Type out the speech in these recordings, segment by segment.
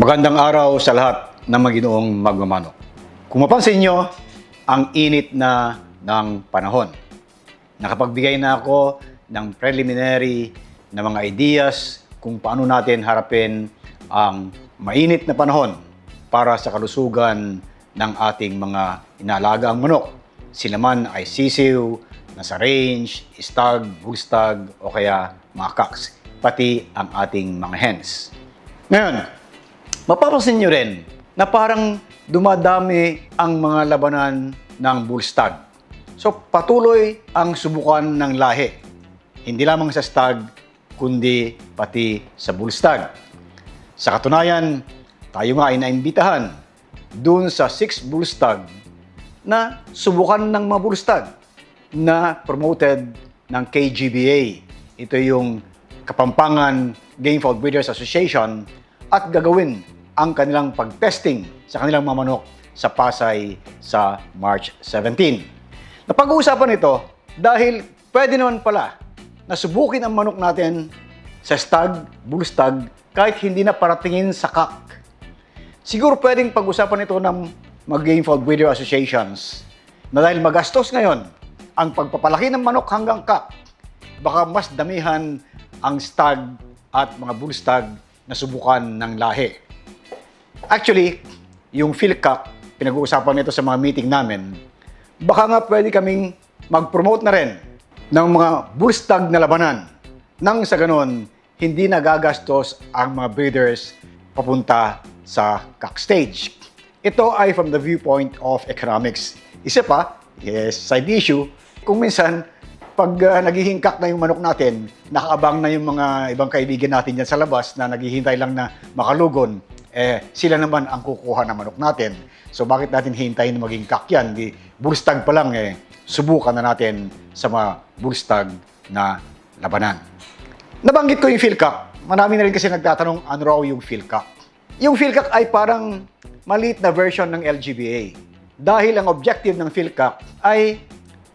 Magandang araw sa lahat ng maginoong magmamanok. Kung mapansin nyo, ang init na ng panahon. Nakapagbigay na ako ng preliminary na mga ideas kung paano natin harapin ang mainit na panahon para sa kalusugan ng ating mga inaalagang manok. Sila man ay sisiw, nasa range, stag, bullstag o kaya mga cocks, pati ang ating mga hens. Ngayon, mapapansin nyo rin na parang dumadami ang mga labanan ng bullstag. So patuloy ang subukan ng lahi. Hindi lamang sa stag, kundi pati sa bullstag. Sa katunayan, tayo nga ay naimbitahan dun sa 6 bullstag na subukan ng mga bullstag na promoted ng KGBA. Ito yung Kapampangan Game Fowl Breeders Association at gagawin ang kanilang pag-testing sa kanilang mga manok sa Pasay sa March 17. Napag-uusapan ito dahil pwede naman pala na subukin ang manok natin sa stag, bullstag, kahit hindi na paratingin sa cock. Siguro pwedeng pag-usapan ito ng mga Game Fowl Breeder Associations na dahil magastos ngayon ang pagpapalaki ng manok hanggang cock, baka mas damihan ang stag at mga bullstag na subukan ng lahi. Actually, yung PhilCac, pinag-uusapan nito sa mga meeting namin, baka nga pwede kaming mag-promote na rin ng mga bullstag na labanan nang sa ganon, hindi nagagastos ang mga breeders papunta sa cock stage. Ito ay from the viewpoint of economics. Isa pa, yes, side issue, kung minsan, pag naghihingkak na yung manok natin, nakaabang na yung mga ibang kaibigan natin dyan sa labas na naghihintay lang na makalugon, sila naman ang kukuha ng manok natin. So bakit natin hintayin na maging kak yan? Di, bullstag pa lang, subukan na natin sa mga bullstag na labanan. Nabanggit ko yung PhilCac. Marami na rin kasi nagtatanong ano raw yung PhilCac. Yung PhilCac ay parang maliit na version ng LGBA. Dahil ang objective ng PhilCac ay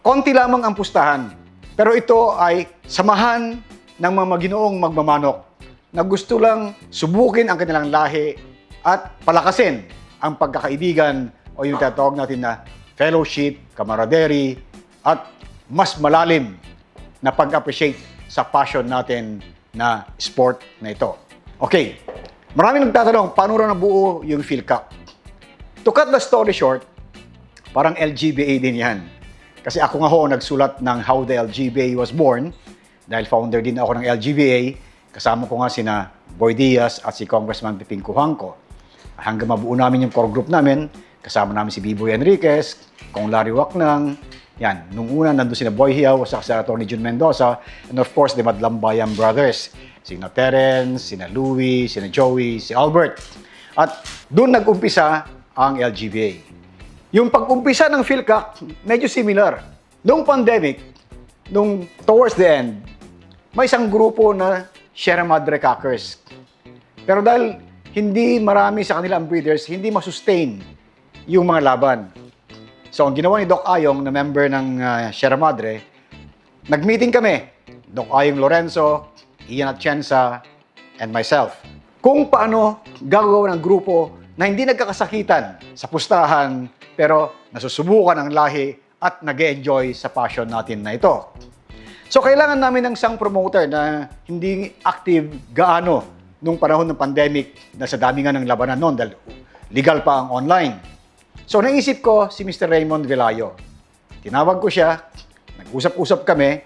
konti lamang ang pustahan. Pero ito ay samahan ng mga maginoong magmamanok na gusto lang subukin ang kanilang lahi at palakasin ang pagkakaibigan o yung tatawag natin na fellowship, camaraderie, at mas malalim na pag-appreciate sa passion natin na sport na ito. Okay, maraming nagtatanong, paano rin nabuo yung PhilCac? To cut the story short, parang LGBA din yan. Kasi ako nga ho nagsulat ng How the LGBA Was Born dahil founder din ako ng LGBA. Kasama ko nga sina Boy Diaz at si Congressman Piping Cuangco. Hanggang mabuo namin yung core group namin, kasama namin si Biboy Enriquez, Kong Larry Waknang, yan. Nung una, nandun sina Boy Hiao, sa Atty. Jun Mendoza, and of course, the Madlambayan brothers. Sina Terence, sina Louie, sina Joey, si Albert. At doon nag-umpisa ang LGBA. Yung pag-umpisa ng PhilCac, medyo similar. Noong pandemic, nung towards the end, may isang grupo na Sierra Madre Cockers. Pero dahil hindi marami sa kanila ang breeders, hindi masustain yung mga laban. So, ang ginawa ni Doc Ayong, na member ng Sierra Madre, nag-meeting kami, Doc Ayong Lorenzo, Ian Atienza, and myself, kung paano gagawa ng grupo na hindi nagkakasakitan sa pustahan, pero nasusubukan ang lahi at nag-enjoy sa passion natin na ito. So, kailangan namin ng isang promoter na hindi active gaano nung panahon ng pandemic na sa dami nga ng labanan noon dahil legal pa ang online. So, naisip ko si Mr. Raymond Velayo. Tinawag ko siya, nag-usap-usap kami,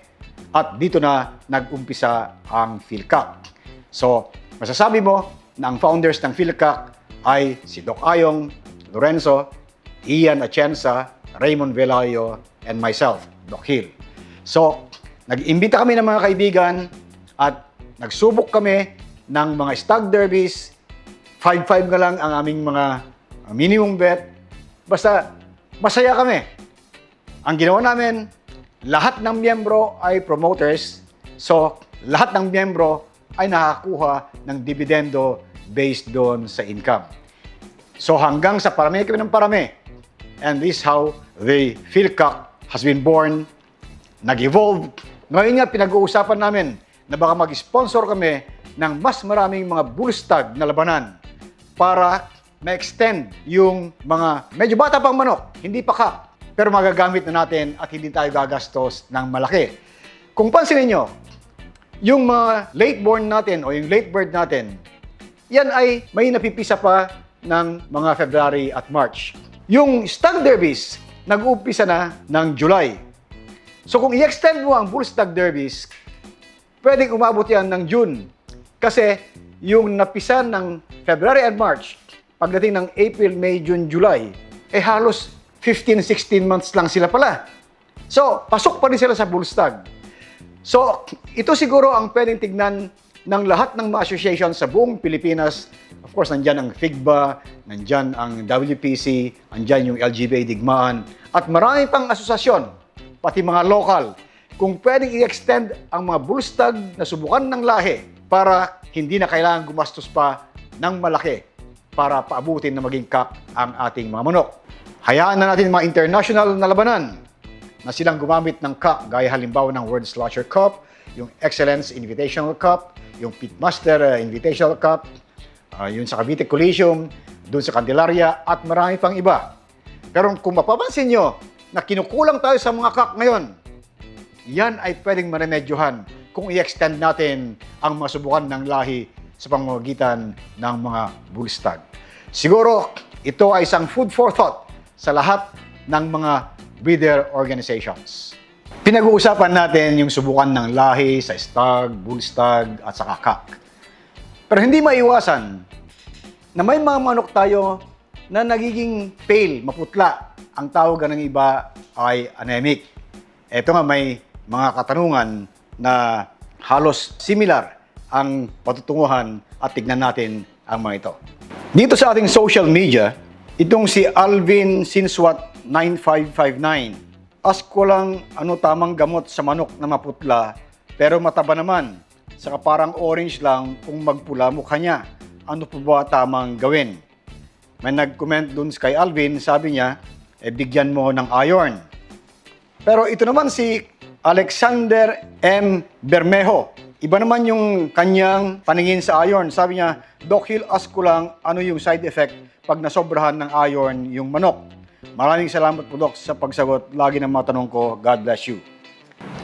at dito na nag-umpisa ang PhilCac. So, masasabi mo na ang founders ng PhilCac ay si Doc Ayong Lorenzo, Ian Atienza, Raymond Velayo, and myself, Doc Hill. So, nag-imbita kami ng mga kaibigan at nagsubok kami ng mga stag derbies. 5-5 na lang ang aming mga minimum bet. Basta, masaya kami. Ang ginawa namin, lahat ng miyembro ay promoters. So, lahat ng miyembro ay nakakakuha ng dividendo based doon sa income. So, hanggang sa parami kami ng parami. And this is how the PhilCac has been born, nag-evolve. Ngayon nga, pinag-uusapan namin na baka mag-sponsor kami ng mas maraming mga bullstag na labanan para ma-extend yung mga medyo bata pang manok, hindi pa kak, pero magagamit na natin at hindi tayo gagastos ng malaki. Kung pansinin nyo, yung mga late born natin o yung late bird natin, yan ay may napipisa pa ng mga February at March. Yung stag derbies, nag-uumpisa na ng July. So kung i-extend mo ang bull stag derbies, pwedeng umabot yan ng June. Kasi yung napisa ng February and March, pagdating ng April, May, June, July, halos 15-16 months lang sila pala. So, pasok pa rin sila sa bull stag. So, ito siguro ang pwedeng tignan ng lahat ng mga association sa buong Pilipinas. Of course, nandyan ang FIGBA, nandyan ang WPC, nandyan yung LGBA Digmaan, at marami pang asosasyon, pati mga local, kung pwedeng i-extend ang mga bull stag na subukan ng lahi para hindi na kailangan gumastos pa ng malaki para paabutin na maging kak ang ating mga manok. Hayaan na natin mga international na labanan na silang gumamit ng kak gaya halimbawa ng World Slaughter Cup, yung Excellence Invitational Cup, yung Pitmaster Invitational Cup, yun sa Cavite Coliseum, dun sa Candelaria, at marami pang iba. Pero kung mapapansin nyo na kinukulang tayo sa mga kak ngayon, yan ay pwedeng maremedyohan kung i-extend natin ang mga subukan ng lahi sa pamamagitan ng mga bull stag. Siguro, ito ay isang food for thought sa lahat ng mga breeder organizations. Pinag-uusapan natin yung subukan ng lahi sa stag, bull stag, at sa kak. Pero hindi maiwasan na may mga manok tayo na nagiging pale, maputla. Ang tawag ng iba ay anemic. Ito nga may mga katanungan na halos similar ang patutunguhan at tignan natin ang mga ito. Dito sa ating social media, itong si Alvin Sinswat 9559. Ask ko lang ano tamang gamot sa manok na maputla pero mataba naman. Saka parang orange lang kung magpula mukha niya. Ano po ba tamang gawin? May nag-comment dun kay Alvin, sabi niya, bigyan mo ng iron. Pero ito naman si Alexander M. Bermejo. Iba naman yung kanyang paningin sa iron. Sabi niya, Doc Hill, ask ko lang ano yung side effect pag nasobrahan ng iron yung manok. Maraming salamat po, Doc, sa pagsagot. Lagi ng mga tanong ko. God bless you.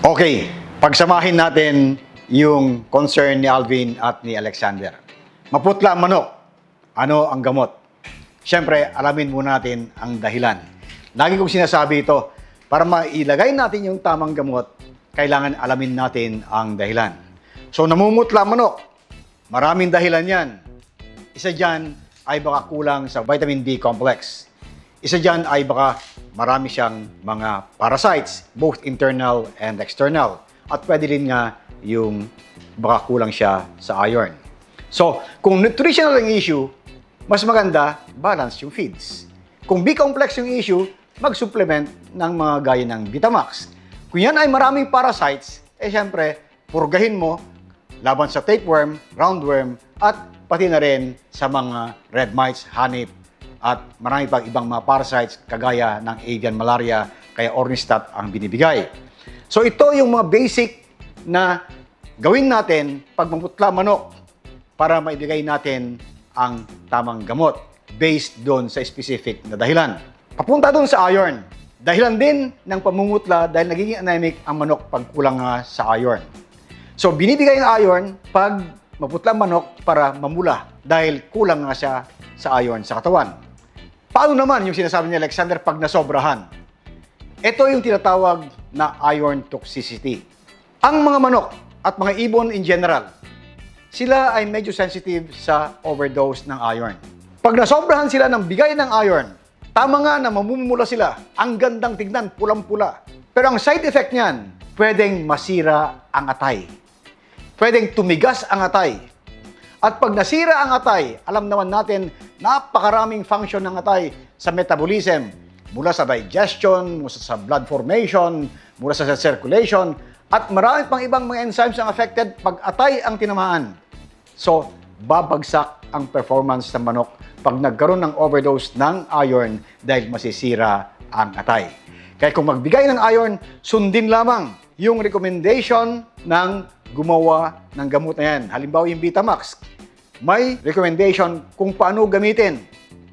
Okay, pagsamahin natin yung concern ni Alvin at ni Alexander. Maputla ang manok. Ano ang gamot? Siyempre, alamin muna natin ang dahilan. Lagi kong sinasabi ito, para mailagay natin yung tamang gamot, kailangan alamin natin ang dahilan. So, namumutla manok. Maraming dahilan yan. Isa dyan ay baka kulang sa vitamin B complex. Isa dyan ay baka marami siyang mga parasites, both internal and external. At pwede rin nga yung baka kulang siya sa iron. So, kung nutritional ang issue, mas maganda, balance yung feeds. Kung B complex yung issue, mag-supplement ng mga gaya ng Vitamax. Kung yan ay maraming parasites, syempre, purgahin mo laban sa tapeworm, roundworm, at pati na rin sa mga red mites, honey, at marami pang ibang mga parasites kagaya ng avian malaria, kaya Ornistat ang binibigay. So ito yung mga basic na gawin natin pag mamutla manok para maibigay natin ang tamang gamot based doon sa specific na dahilan. Papunta doon sa iron. Dahilan din ng pamumutla dahil nagiging anemic ang manok pag kulang nga sa iron. So, binibigay ng iron pag maputla ang manok para mamula dahil kulang nga siya sa iron sa katawan. Paano naman yung sinasabi ni Alexander pag nasobrahan? Ito yung tinatawag na iron toxicity. Ang mga manok at mga ibon in general, sila ay medyo sensitive sa overdose ng iron. Pag nasobrahan sila ng bigay ng iron, tama nga na mamumula sila. Ang gandang tignan, pulang-pula. Pero ang side effect niyan, pwedeng masira ang atay. Pwedeng tumigas ang atay. At pag nasira ang atay, alam naman natin, napakaraming function ng atay sa metabolism. Mula sa digestion, mula sa blood formation, mula sa circulation, at marami pang ibang mga enzymes ang affected pag atay ang tinamaan. So, babagsak ang performance ng manok pag nagkaroon ng overdose ng iron dahil masisira ang atay. Kaya kung magbigay ng iron, sundin lamang yung recommendation ng gumawa ng gamot na yan. Halimbawa yung Vitamax. may recommendation kung paano gamitin.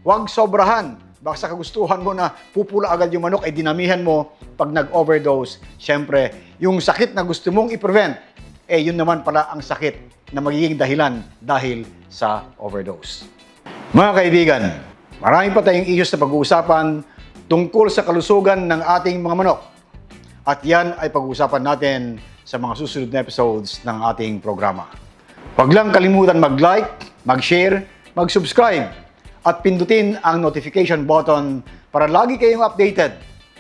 Huwag sobrahan. Baka sa kagustuhan mo na pupula agad yung manok, ay dinamihan mo pag nag-overdose. Siyempre, yung sakit na gusto mong i-prevent, yun naman pala ang sakit na magiging dahilan dahil sa overdose. Mga kaibigan, marami pa tayong issues na pag-uusapan tungkol sa kalusugan ng ating mga manok. At yan ay pag-uusapan natin sa mga susunod na episodes ng ating programa. Huwag lang kalimutan mag-like, mag-share, mag-subscribe, at pindutin ang notification button para lagi kayong updated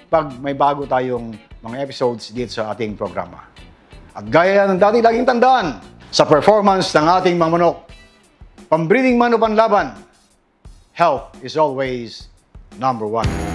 pag may bago tayong mga episodes dito sa ating programa. At gaya ng dati laging tandaan, sa performance ng ating mga manok, pambreeding man o panlaban, health is always number one.